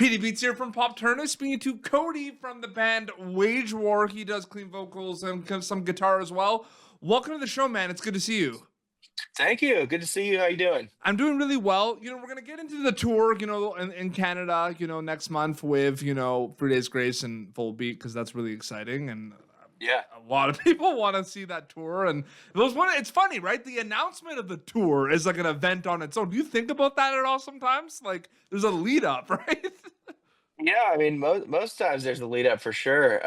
PD Beats here from Pop Turner, speaking to Cody from the band Wage War. He does clean vocals and some guitar as well. Welcome to the show, man. It's good to see you. Thank you. Good to see you. How you doing? I'm doing really well. We're going to get into the tour, in Canada, next month with, 3 Days Grace and Volbeat, because that's really exciting. And Yeah. a lot of people want to see that tour. And it's funny, right? The announcement of the tour is like an event on its own. Do you think about that at all sometimes? Like, there's a lead up, right? Yeah, I mean, most times there's a lead up for sure.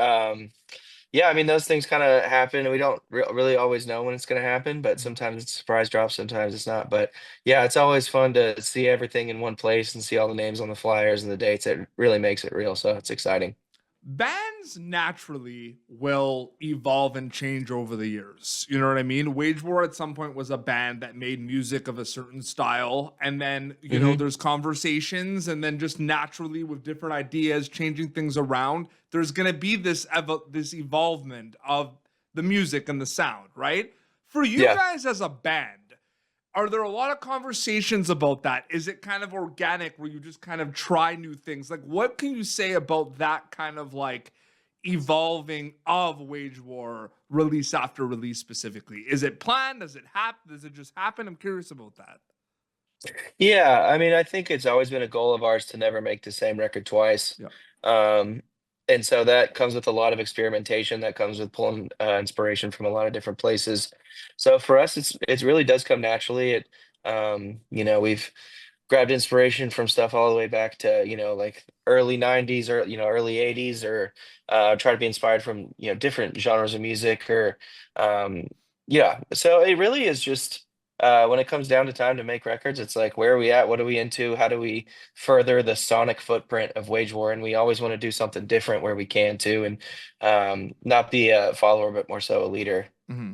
Yeah, I mean, those things kind of happen, and we don't really always know when it's going to happen, but sometimes it's a surprise drop, sometimes it's not. But yeah, it's always fun to see everything in one place and see all the names on the flyers and the dates. It really makes it real, so it's exciting. Bands naturally will evolve and change over the years. You know what I mean? Wage War at some point was a band that made music of a certain style. And then, there's conversations, and then just naturally with different ideas, changing things around, there's going to be this evolvement of the music and the sound, right? For you Yeah. guys as a band, are there a lot of conversations about that? Is it kind of organic where you just kind of try new things? Like, what can you say about that kind of like evolving of Wage War release after release specifically? Is it planned? Does it happen? Does it just happen? I'm curious about that. Yeah, I mean, I think it's always been a goal of ours to never make the same record twice. Yeah. Um, and so that comes with a lot of experimentation. That comes with pulling inspiration from a lot of different places. So for us, it really does come naturally. We've grabbed inspiration from stuff all the way back to like early '90s or early '80s, or try to be inspired from different genres of music, or yeah. So it really is just when it comes down to time to make records, it's like, where are we at? What are we into? How do we further the sonic footprint of Wage War? And we always want to do something different where we can too, and not be a follower, but more so a leader. Mm-hmm.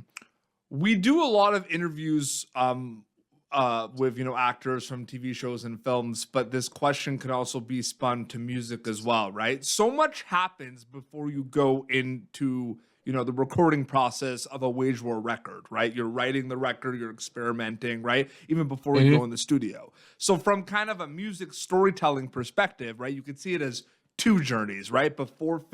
We do a lot of interviews with actors from TV shows and films, but this question can also be spun to music as well, right? So much happens before you go into the recording process of a Wage War record, right? You're writing the record, you're experimenting, right? Even before you go in the studio. So from kind of a music storytelling perspective, right, you can see it as two journeys, right? Before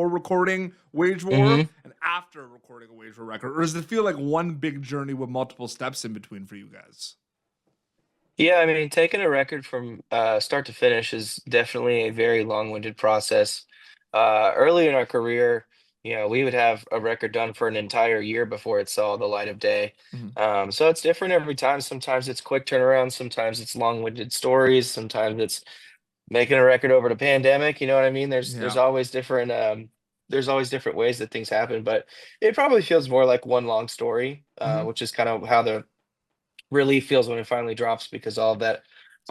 recording Wage War and after recording a Wage War record? Or does it feel like one big journey with multiple steps in between for you guys? Yeah, I mean, taking a record from start to finish is definitely a very long-winded process. Early in our career, we would have a record done for an entire year before it saw the light of day. So it's different every time. Sometimes it's quick turnaround, sometimes it's long-winded stories, sometimes it's making a record over the pandemic. You know what I mean? There's always different ways that things happen, but it probably feels more like one long story, which is kind of how the relief feels when it finally drops, because all of that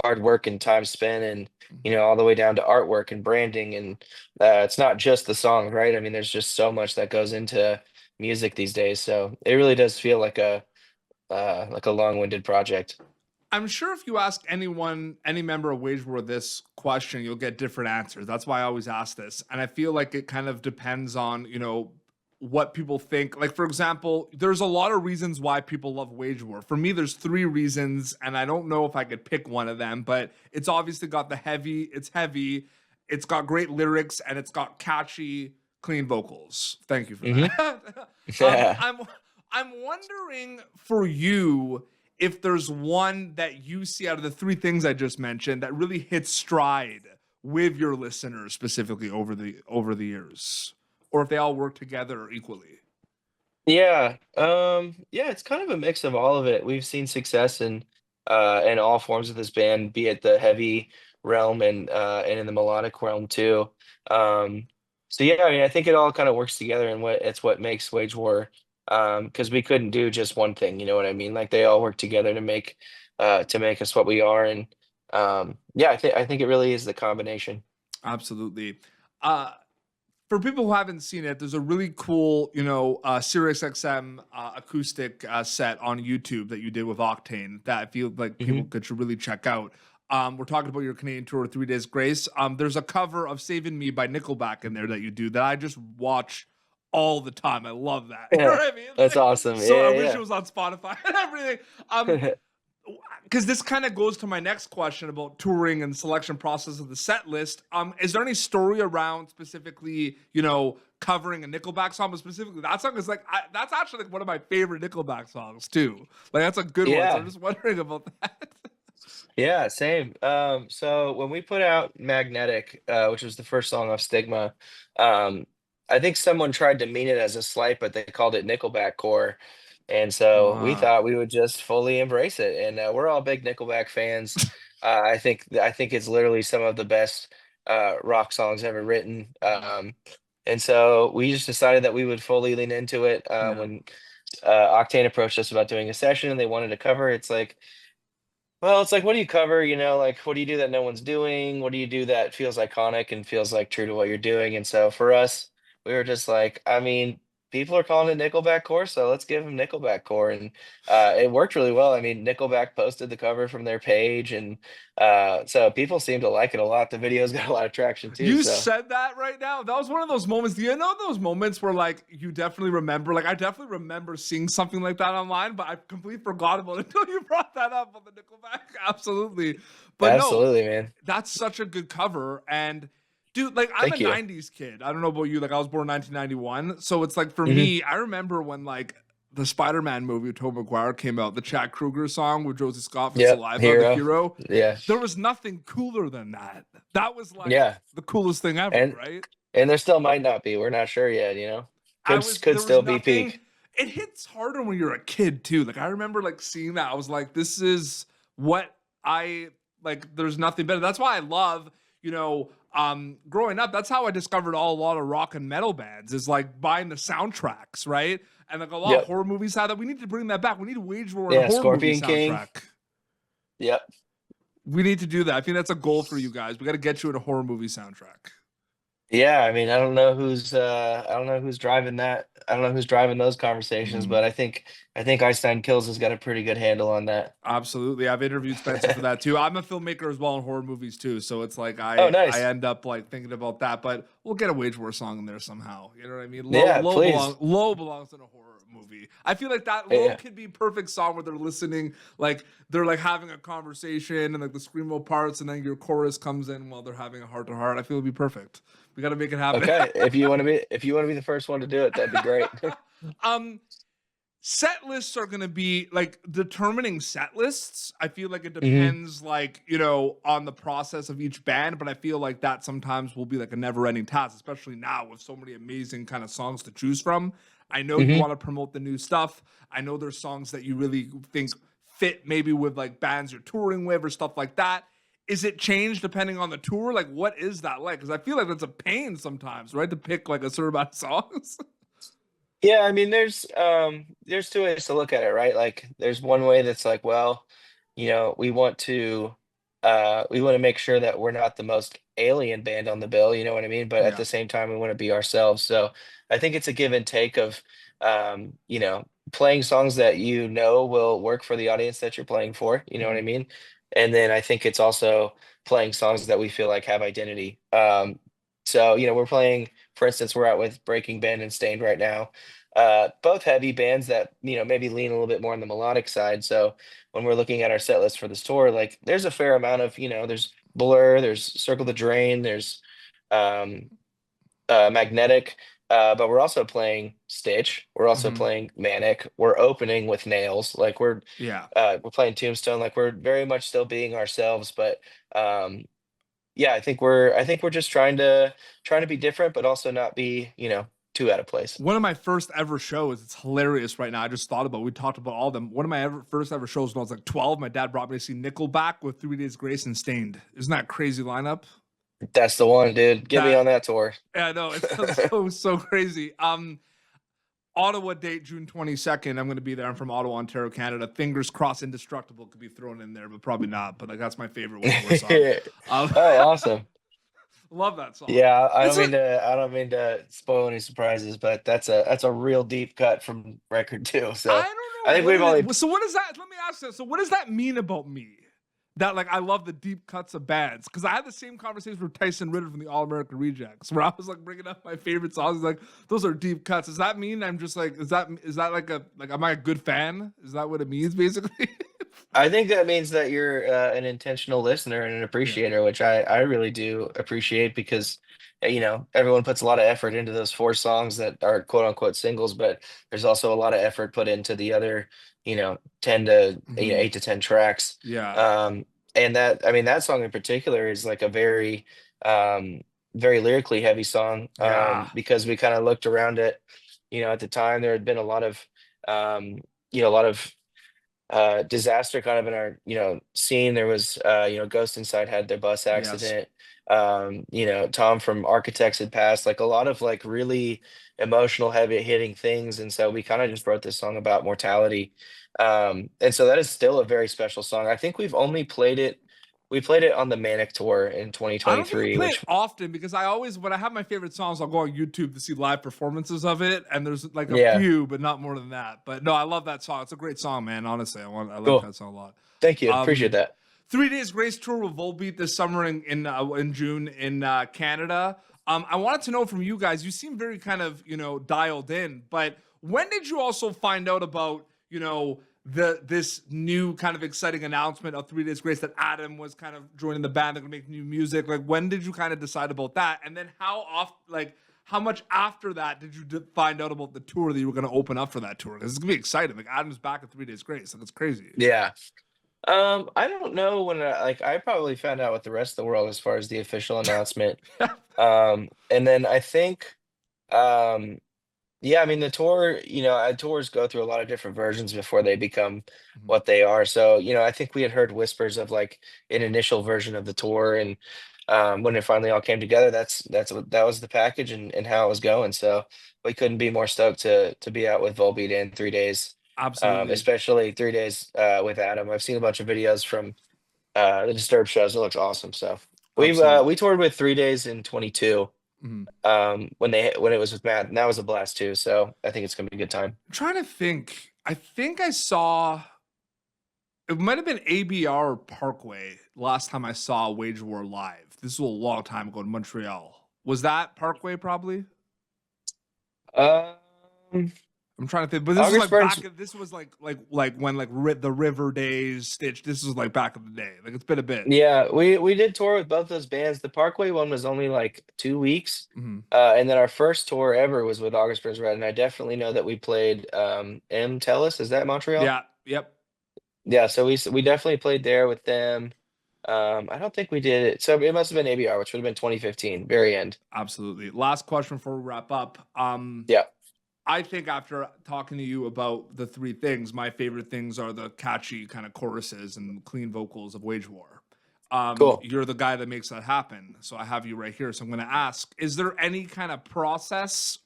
hard work and time spent, and all the way down to artwork and branding, and it's not just the song, right? I mean, there's just so much that goes into music these days, so it really does feel like a long-winded project. I'm sure if you ask anyone, any member of Wage War this question, you'll get different answers. That's why I always ask this. And I feel like it kind of depends on, what people think. Like, for example, there's a lot of reasons why people love Wage War. For me, there's 3 reasons, and I don't know if I could pick one of them, but it's obviously got heavy, it's got great lyrics, and it's got catchy, clean vocals. Thank you for that. Yeah. I'm wondering for you, if there's one that you see out of the 3 things I just mentioned that really hits stride with your listeners specifically over the years, or if they all work together equally. Yeah. Yeah, it's kind of a mix of all of it. We've seen success in all forms of this band, be it the heavy realm and in the melodic realm too. So yeah, I mean, I think it all kind of works together, and what makes Wage War, because we couldn't do just one thing, you know what I mean? Like, they all work together to make us what we are. And yeah, I think it really is the combination. Absolutely. For people who haven't seen it, there's a really cool, Sirius XM acoustic set on YouTube that you did with Octane that I feel like people should really check out. We're talking about your Canadian tour, 3 Days Grace. There's a cover of Saving Me by Nickelback in there that you do that I just watch all the time. I love that. You know what I mean? That's awesome. So Yeah, I wish yeah. it was on Spotify and everything. because this kind of goes to my next question about touring and selection process of the set list. Is there any story around specifically, you know, covering a Nickelback song, but specifically that song is like, that's actually like one of my favorite Nickelback songs too. Like that's a good one. So I'm just wondering about that. Yeah, same. So when we put out Magnetic, which was the first song off Stigma, I think someone tried to mean it as a slight, but they called it Nickelback core. And so we thought we would just fully embrace it. And we're all big Nickelback fans. I think it's literally some of the best rock songs ever written. And so we just decided that we would fully lean into it. When Octane approached us about doing a session and they wanted to cover, it's like, well, it's like, what do you cover? You know, like, what do you do that no one's doing? What do you do that feels iconic and feels like true to what you're doing? And so for us, we were just like, I mean, people are calling it Nickelback core, so let's give them Nickelback core. And it worked really well. I mean, Nickelback posted the cover from their page, and so people seem to like it a lot. The video's got a lot of traction too. You said that right now. That was one of those moments. Do you know those moments where like you definitely remember? Like I definitely remember seeing something like that online, but I completely forgot about it until you brought that up on the Nickelback. Absolutely. But absolutely, man. That's such a good cover. And dude, like I'm a 90s kid. I don't know about you. Like I was born in 1991. So it's like for me, I remember when like the Spider-Man movie with Tobey Maguire came out, the Chad Kroeger song with Josie Scott from Saliva, the hero. Yeah. There was nothing cooler than that. That was like the coolest thing ever, right? And there still might not be. We're not sure yet, you know? Could still be peak. It hits harder when you're a kid too. Like I remember like seeing that. I was like, this is what I like. There's nothing better. That's why I love, you know, growing up, that's how I discovered a lot of rock and metal bands is like buying the soundtracks, right? And like a lot of horror movies had that. We need to bring that back. We need to Wage War on a horror movie soundtrack. Yep. We need to do that. I think that's a goal for you guys. We got to get you in a horror movie soundtrack. Yeah, I mean, I don't know who's driving that. I don't know who's driving those conversations, but I think Einstein Kills has got a pretty good handle on that. Absolutely. I've interviewed Spencer for that too. I'm a filmmaker as well in horror movies too. So it's like I end up like thinking about that, but we'll get a Wage War song in there somehow. You know what I mean? Low belongs in a horror movie. I feel like that Low could be perfect song where they're listening, like they're like having a conversation and like the screamo parts and then your chorus comes in while they're having a heart to heart. I feel it'd be perfect. We got to make it happen. Okay, if you want to be the first one to do it, that'd be great. Set lists are going to be like determining set lists. I feel like it depends like, you know, on the process of each band, but I feel like that sometimes will be like a never ending task, especially now with so many amazing kind of songs to choose from. I know you want to promote the new stuff. I know there's songs that you really think fit maybe with like bands you're touring with or stuff like that. Is it changed depending on the tour? Like, what is that like? Because I feel like that's a pain sometimes, right? To pick like a certain amount of songs. Yeah, I mean, there's two ways to look at it, right? Like, there's one way that's like, well, you know, we want to make sure that we're not the most alien band on the bill, you know what I mean? But at the same time, we want to be ourselves. So I think it's a give and take of, you know, playing songs that you know will work for the audience that you're playing for, you know what I mean? And then I think it's also playing songs that we feel like have identity. So, you know, we're playing, for instance, we're out with Breaking Band and Stained right now. Both heavy bands that, you know, maybe lean a little bit more on the melodic side. So when we're looking at our set list for this tour, like there's a fair amount of, you know, there's Blur, there's Circle the Drain, there's Magnetic, but we're also playing Stitch. We're also playing Manic. We're opening with Nails. Like we're playing Tombstone. Like we're very much still being ourselves, but yeah, I think we're just trying to be different, but also not be, you know, too out of place. One of my first ever shows, it's hilarious right now. I just thought about it. We talked about all of them. One of my first ever shows when I was like 12, my dad brought me to see Nickelback with 3 Days Grace and Stained. Isn't that a crazy lineup? That's the one, dude. Get me on that tour. Yeah, I know. It's so crazy. Ottawa date, June 22nd. I'm going to be there. I'm from Ottawa, Ontario, Canada. Fingers crossed Indestructible could be thrown in there, but probably not. But like that's my favorite one. Oh, awesome. Love that song. Yeah, I don't mean to spoil any surprises, but that's a real deep cut from record 2. So I don't know. I think So what does that? Let me ask you. So what does that mean about me? That like I love the deep cuts of bands, because I had the same conversation with Tyson Ritter from the All American Rejects, where I was like bringing up my favorite songs, like those are deep cuts. Does that mean I'm just like is that like am I a good fan? Is that what it means basically? I think that means that you're an intentional listener and an Yeah. appreciator, which I really do appreciate because everyone puts a lot of effort into those 4 songs that are quote unquote singles, but there's also a lot of effort put into the other 10 to Mhm. 8 to 10 tracks. Yeah. Um, and that I mean that song in particular is like a um, very lyrically heavy song Yeah. because we kind of looked around it. At the time there had been a lot of um, a lot of disaster kind of in our scene. There was Ghost Inside had their bus Yes. accident. Tom from Architects had passed, like a lot of like really emotional heavy hitting things, and so we kind of just wrote this song about mortality. And so that is still a very special song. I think we played it on the Manic tour in I don't think we 2023, play it which often because I always, when I have my favorite songs, I'll go on YouTube to see live performances of it, and there's like a yeah. few, but not more than that. But no, I love that song. It's a great song, man. Honestly, I like Cool. that song a lot. Thank you, appreciate Um, that. 3 Days Grace tour with Volbeat this summer in June in Canada. I wanted to know from you guys. You seem very kind of dialed in, but when did you also find out about this new kind of exciting announcement of 3 Days Grace that Adam was kind of joining the band? They're gonna make new music. Like, when did you kind of decide about that? And then how much after that did you find out about the tour that you were going to open up for that tour? Because it's gonna be exciting. Like, Adam's back at 3 Days Grace. Like, it's crazy. Yeah. I don't know when I probably found out with the rest of the world as far as the official announcement. And then I think, um, yeah, I mean the tour, tours go through a lot of different versions before they become Mhm. what they are. So, I think we had heard whispers of like an initial version of the tour, and when it finally all came together, that was the package and how it was going. So we couldn't be more stoked to be out with Volbeat in 3 days, Absolutely. especially 3 days with Adam. I've seen a bunch of videos from the Disturbed shows. It looks awesome. So we Absolutely. toured with 3 days in 22 Mhm. when it was with Matt, and that was a blast too. So I think it's gonna be a good time. I'm trying to think. I think I saw it might have been ABR or Parkway last time I saw Wage War live. This was a long time ago in Montreal. Was that Parkway probably? Um, I'm trying to think, but this was August like Burns. this was like when the River Days Stitch. This was like back in the day. Like, it's been a bit. Yeah, we did tour with both those bands. The Parkway one was only like 2 weeks, Mhm. and then our first tour ever was with August Burns Red, and I definitely know that we played M Tellus. Is that Montreal? Yeah. Yep. Yeah, so we definitely played there with them. I don't think we did it. So it must have been ABR, which would have been 2015, very end. Absolutely. Last question before we wrap up. Yeah, I think after talking to you about the three things, my favorite things are the catchy kind of choruses and clean vocals of Wage War. cool. You're the guy that makes that happen. So I have you right here. So I'm going to ask, is there any kind of process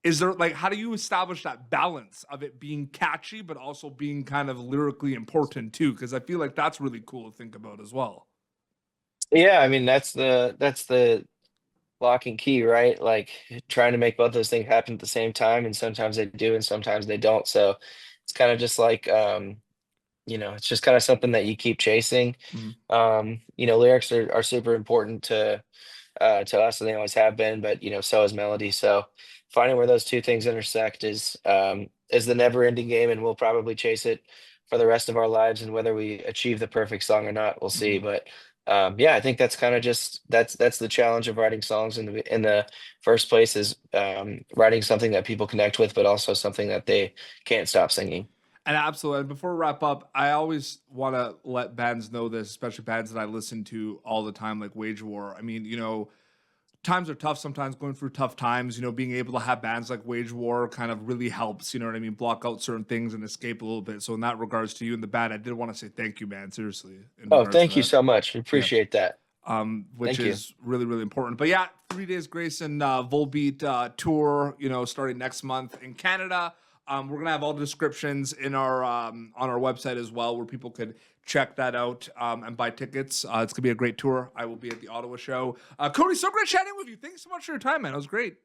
is there, like, how do you establish that balance of it being catchy, but also being kind of lyrically important too? Because I feel like that's really cool to think about as well. Yeah, I mean that's the lock and key, right? Like trying to make both those things happen at the same time, and sometimes they do, and sometimes they don't. So it's kind of just like it's just kind of something that you keep chasing. Mhm. Lyrics are super important to us, and they always have been, but so is melody. So finding where those two things intersect is the never ending game, and we'll probably chase it for the rest of our lives. And whether we achieve the perfect song or not, we'll see. Mhm. But yeah, I think that's kind of just that's the challenge of writing songs in the first place is writing something that people connect with, but also something that they can't stop singing. And absolutely. And before we wrap up, I always want to let bands know this, especially bands that I listen to all the time, like Wage War. I mean, times are tough sometimes, going through tough times. Being able to have bands like Wage War kind of really helps, you know what I mean? Block out certain things and escape a little bit. So in that regards to you and the band, I did want to say thank you, man. Seriously, in Oh, regards to thank you that. so much. We Yeah. appreciate that. Which Thank you. is really, really important. But yeah, 3 Days Grace and Volbeat tour, starting next month in Canada. We're gonna have all the descriptions in our on our website as well, where people could check that out and buy tickets. It's gonna be a great tour. I will be at the Ottawa show. Cody, so great chatting with you. Thanks so much for your time, man. It was great.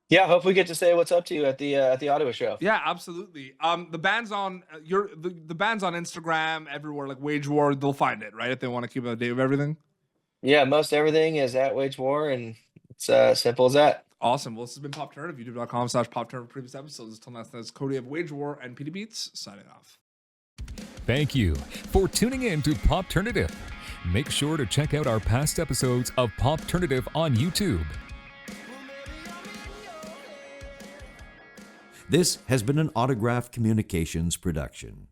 Yeah, hope we get to say what's up to you at the Ottawa show. Yeah, absolutely. The band's on the band's on Instagram everywhere, like Wage War. They'll find it, right, if they want to keep up to date with everything. Yeah, most everything is at Wage War, and it's simple as that. Awesome. Well, this has been Pop Turner, youtube.com/Pop Turner. Previous episodes. Until next time, it's Cody of Wage War and PD Beats signing off. Thank you for tuning in to Popternative. Make sure to check out our past episodes of Popternative on YouTube. This has been an Autograph Communications production.